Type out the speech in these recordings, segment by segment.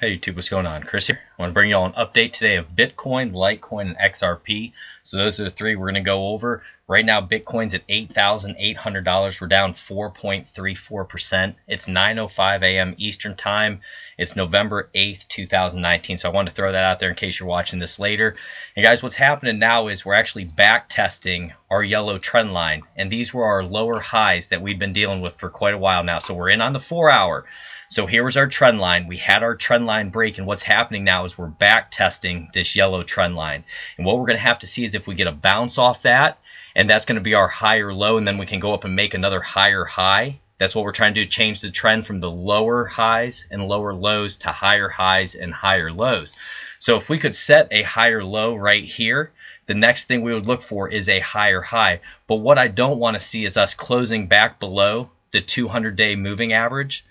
Hey YouTube, what's going on? Chris here. I want to bring you all an update today of Bitcoin, Litecoin, and XRP. So those are the three we're going to go over. Right now, Bitcoin's at $8,800. We're down 4.34%. It's 9:05 a.m. Eastern Time. It's November 8th, 2019. So I wanted to throw that out there in case you're watching this later. And guys, what's happening now is we're actually back testing our yellow trend line. And these were our lower highs that we've been dealing with for quite a while now. So we're in on the 4-hour. So here was our trend line. We had our trend line break, and what's happening now is we're back testing this yellow trend line. And what we're going to have to see is if we get a bounce off that, and that's going to be our higher low, and then we can go up and make another higher high. That's what we're trying to do, change the trend from the lower highs and lower lows to higher highs and higher lows. So if we could set a higher low right here, the next thing we would look for is a higher high. But what I don't want to see is us closing back below the 200-day moving average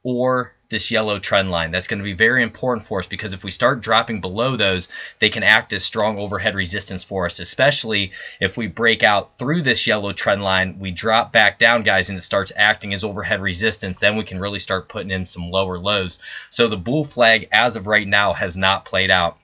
or this yellow trend line. That's going to be very important for us, because if we start dropping below those, they can act as strong overhead resistance for us, especially if we break out through this yellow trend line, we drop back down, guys, and it starts acting as overhead resistance. Then we can really start putting in some lower lows. So the bull flag as of right now has not played out.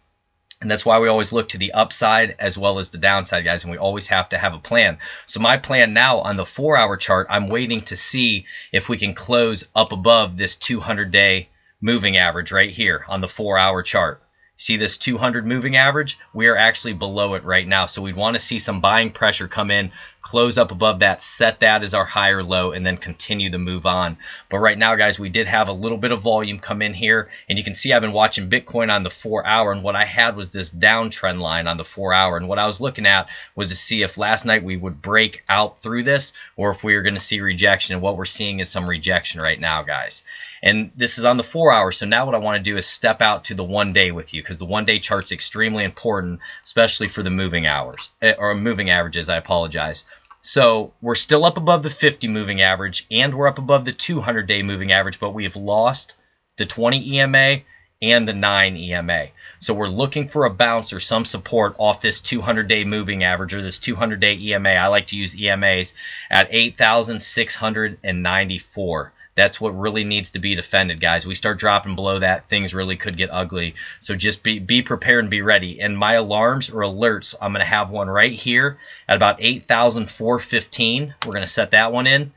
And that's why we always look to the upside as well as the downside, guys, and we always have to have a plan. So my plan now on the 4-hour chart, I'm waiting to see if we can close up above this 200-day moving average right here on the 4-hour chart. See this 200 moving average? We are actually below it right now. So we'd want to see some buying pressure come in, close up above that, set that as our higher low, and then continue to move on. But right now, guys, we did have a little bit of volume come in here. And you can see I've been watching Bitcoin on the 4-hour. And what I had was this downtrend line on the 4-hour. And what I was looking at was to see if last night we would break out through this, or if we were going to see rejection. And what we're seeing is some rejection right now, guys. And this is on the 4-hour. So now what I want to do is step out to the 1-day with you, because the 1-day chart's extremely important, especially for the moving hours, or moving averages, I apologize. So we're still up above the 50 moving average, and we're up above the 200-day moving average, but we have lost the 20 EMA and the 9 EMA. So we're looking for a bounce or some support off this 200-day moving average, or this 200-day EMA. I like to use EMAs at 8,694. That's what really needs to be defended, guys. We start dropping below that, things really could get ugly. So just be prepared and be ready. And my alarms or alerts, I'm going to have one right here at about 8,415. We're going to set that one in.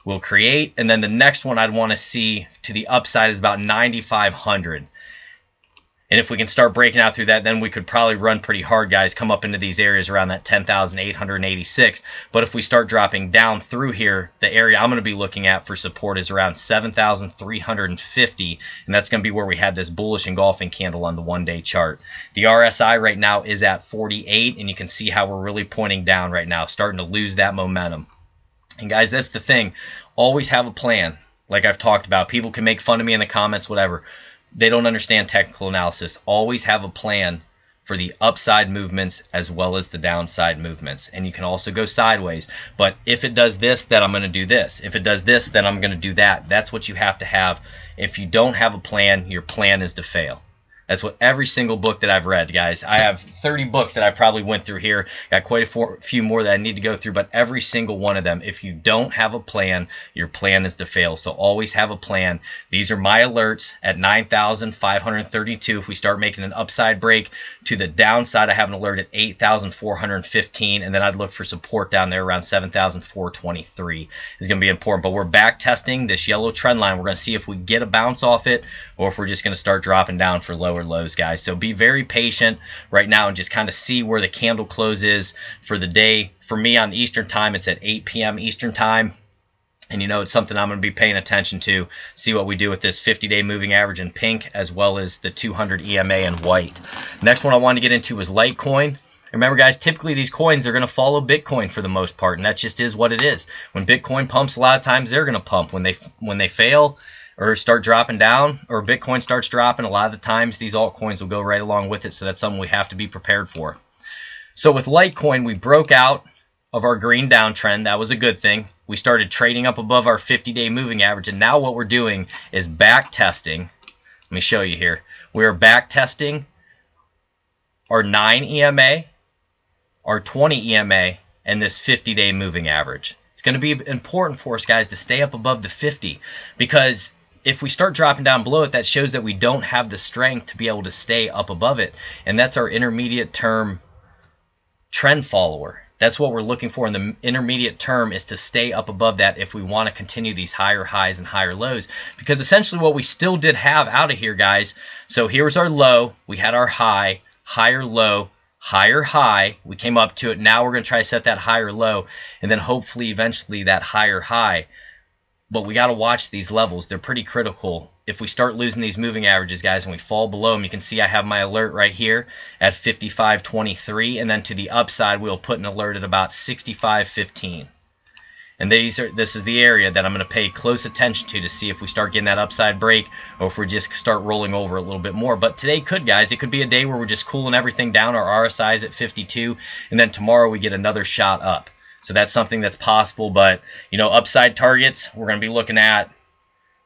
We'll create. And then the next one I'd want to see to the upside is about 9,500. And if we can start breaking out through that, then we could probably run pretty hard, guys, come up into these areas around that 10,886. But if we start dropping down through here, the area I'm going to be looking at for support is around 7,350. And that's going to be where we had this bullish engulfing candle on the 1-day chart. The RSI right now is at 48, and you can see how we're really pointing down right now, starting to lose that momentum. And guys, that's the thing. Always have a plan. Like I've talked about, people can make fun of me in the comments, whatever. They don't understand technical analysis. Always have a plan for the upside movements as well as the downside movements. And you can also go sideways. But if it does this, then I'm going to do this. If it does this, then I'm going to do that. That's what you have to have. If you don't have a plan, your plan is to fail. That's what every single book that I've read, guys. I have 30 books that I probably went through here. Got quite a few more that I need to go through, but every single one of them, if you don't have a plan, your plan is to fail. So always have a plan. These are my alerts at 9,532. If we start making an upside break to the downside, I have an alert at 8,415, and then I'd look for support down there around 7,423. Is going to be important. But we're back testing this yellow trend line. We're going to see if we get a bounce off it, or if we're just going to start dropping down for lower lows, guys. So be very patient right now and just kind of see where the candle close is for the day. For me on Eastern time, it's at 8 p.m. Eastern time. And you know, it's something I'm going to be paying attention to, see what we do with this 50-day moving average in pink as well as the 200 EMA in white. Next one I wanted to get into was Litecoin. Remember, guys, typically these coins are going to follow Bitcoin for the most part, and that just is what it is. When Bitcoin pumps, a lot of times they're going to pump. When they fail or start dropping down, or Bitcoin starts dropping, a lot of the times these altcoins will go right along with it. So that's something we have to be prepared for. So with Litecoin, we broke out of our green downtrend. That was a good thing. We started trading up above our 50-day moving average, and now what we're doing is back testing. Let me show you here. We are back testing our 9 EMA, our 20 EMA, and this 50-day moving average. It's going to be important for us, guys, to stay up above the 50, because if we start dropping down below it, that shows that we don't have the strength to be able to stay up above it. And that's our intermediate term trend follower. That's what we're looking for in the intermediate term, is to stay up above that if we want to continue these higher highs and higher lows. Because essentially what we still did have out of here, guys, so here's our low, we had our high, higher low, higher high, we came up to it. Now we're going to try to set that higher low, and then hopefully eventually that higher high. But we got to watch these levels. They're pretty critical. If we start losing these moving averages, guys, and we fall below them, you can see I have my alert right here at 55.23, and then to the upside, we'll put an alert at about 65.15. And this is the area that I'm going to pay close attention to see if we start getting that upside break, or if we just start rolling over a little bit more. But today could, guys. It could be a day where we're just cooling everything down. Our RSI is at 52, and then tomorrow we get another shot up. So that's something that's possible. But, you know, upside targets, we're going to be looking at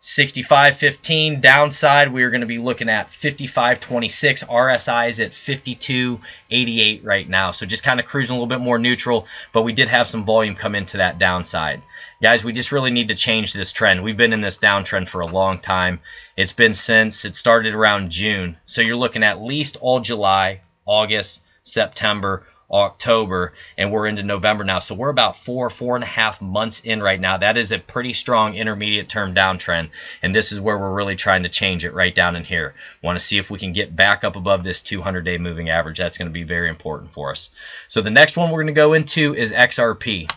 65.15. Downside, we're going to be looking at 55.26. RSI is at 52.88 right now. So just kind of cruising a little bit more neutral, but we did have some volume come into that downside. Guys, we just really need to change this trend. We've been in this downtrend for a long time. It's been since it started around June. So you're looking at least all July, August, September, October, and we're into November now. So we're about 4.5 months in right now. That is a pretty strong intermediate term downtrend, and this is where we're really trying to change it right down in here. Want to see if we can get back up above this 200-day moving average. That's going to be very important for us. So the next one we're going to go into is XRP.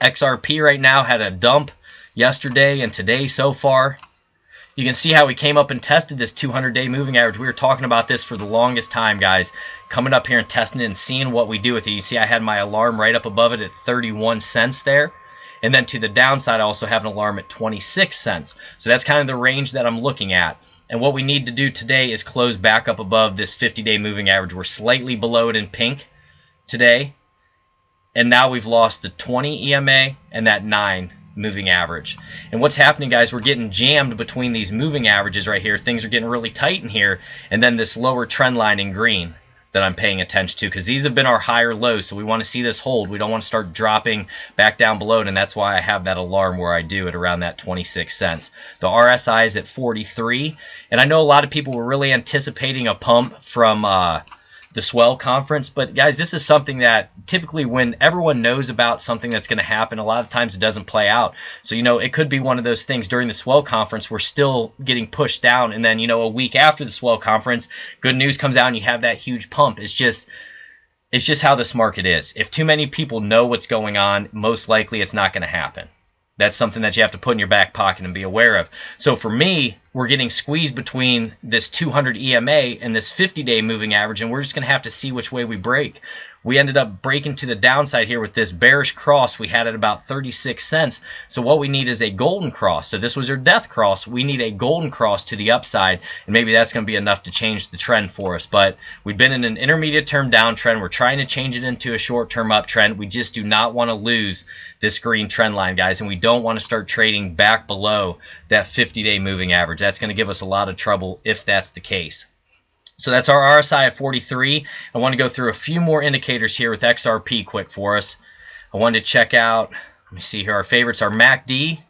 XRP right now had a dump yesterday and today so far. You can see how we came up and tested this 200-day moving average. We were talking about this for the longest time, guys. Coming up here and testing it and seeing what we do with it. You see I had my alarm right up above it at 31 cents there. And then to the downside, I also have an alarm at 26 cents. So that's kind of the range that I'm looking at. And what we need to do today is close back up above this 50-day moving average. We're slightly below it in pink today. And now we've lost the 20 EMA and that 9 moving average. And what's happening, guys, we're getting jammed between these moving averages right here. Things are getting really tight in here, and then this lower trend line in green that I'm paying attention to, because these have been our higher lows. So we want to see this hold. We don't want to start dropping back down below it, and that's why I have that alarm where I do at around that 26 cents. The RSI is at 43, and I know a lot of people were really anticipating a pump from the Swell conference, but guys, this is something that typically when everyone knows about something that's going to happen, a lot of times it doesn't play out. So, you know, it could be one of those things during the Swell conference we're still getting pushed down, and then, you know, a week after the Swell conference, good news comes out and you have that huge pump. It's just how this market is. If too many people know what's going on, most likely it's not going to happen. That's something that you have to put in your back pocket and be aware of. So for me, we're getting squeezed between this 200 EMA and this 50-day moving average, and we're just going to have to see which way we break. We ended up breaking to the downside here with this bearish cross. We had it about 36 cents. So what we need is a golden cross. So this was your death cross. We need a golden cross to the upside, and maybe that's going to be enough to change the trend for us. But we've been in an intermediate term downtrend. We're trying to change it into a short-term uptrend. We just do not want to lose this green trend line, guys, and we don't want to start trading back below that 50-day moving average. That's going to give us a lot of trouble if that's the case. So that's our RSI at 43. I want to go through a few more indicators here with XRP quick for us. I wanted to check out, let me see here, our favorites are MACD.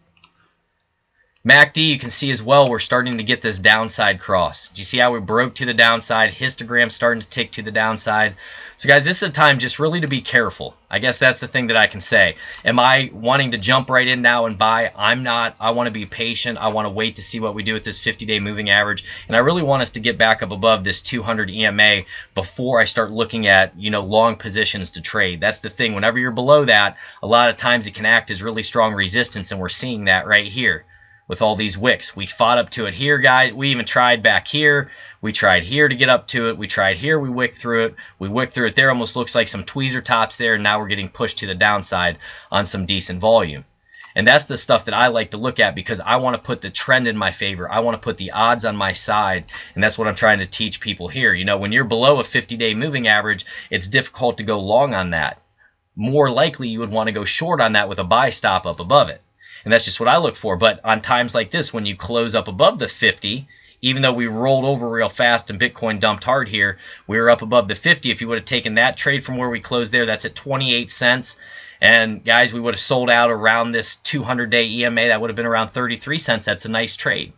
MACD, you can see as well, we're starting to get this downside cross. Do you see how we broke to the downside? Histogram starting to tick to the downside. So guys, this is a time just really to be careful. I guess that's the thing that I can say. Am I wanting to jump right in now and buy? I'm not. I want to be patient. I want to wait to see what we do with this 50-day moving average. And I really want us to get back up above this 200 EMA before I start looking at, you know, long positions to trade. That's the thing. Whenever you're below that, a lot of times it can act as really strong resistance, and we're seeing that right here with all these wicks. We fought up to it here, guys. We even tried back here. We tried here to get up to it. We tried here. We wicked through it. We wicked through it there. Almost looks like some tweezer tops there. And now we're getting pushed to the downside on some decent volume. And that's the stuff that I like to look at because I want to put the trend in my favor. I want to put the odds on my side. And that's what I'm trying to teach people here. You know, when you're below a 50-day moving average, it's difficult to go long on that. More likely, you would want to go short on that with a buy stop up above it. And that's just what I look for. But on times like this, when you close up above the 50, even though we rolled over real fast and Bitcoin dumped hard here, we were up above the 50. If you would have taken that trade from where we closed there, that's at 28 cents. And guys, we would have sold out around this 200-day EMA. That would have been around 33 cents. That's a nice trade.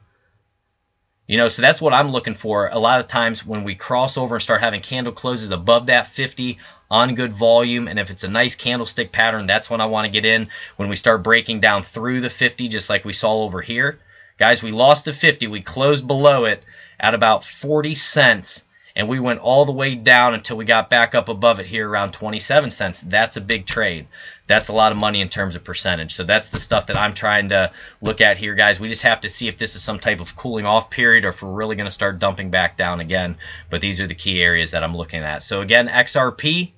You know, so that's what I'm looking for. A lot of times when we cross over and start having candle closes above that 50 on good volume, and if it's a nice candlestick pattern, that's when I want to get in. When we start breaking down through the 50, just like we saw over here. Guys, we lost the 50. We closed below it at about 40 cents, and we went all the way down until we got back up above it here around 27 cents. That's a big trade. That's a lot of money in terms of percentage. So that's the stuff that I'm trying to look at here, guys. We just have to see if this is some type of cooling off period or if we're really going to start dumping back down again. But these are the key areas that I'm looking at. So again, XRP,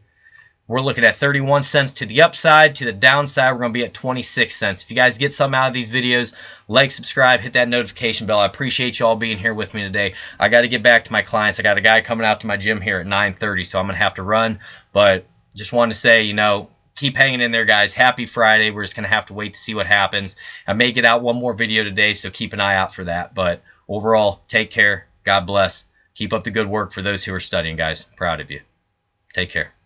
we're looking at 31 cents to the upside. To the downside, we're going to be at 26 cents. If you guys get something out of these videos, like, subscribe, hit that notification bell. I appreciate you all being here with me today. I got to get back to my clients. I got a guy coming out to my gym here at 9:30, so I'm going to have to run. But just wanted to say, you know, keep hanging in there, guys. Happy Friday. We're just going to have to wait to see what happens. I may get out one more video today, so keep an eye out for that. But overall, take care. God bless. Keep up the good work for those who are studying, guys. Proud of you. Take care.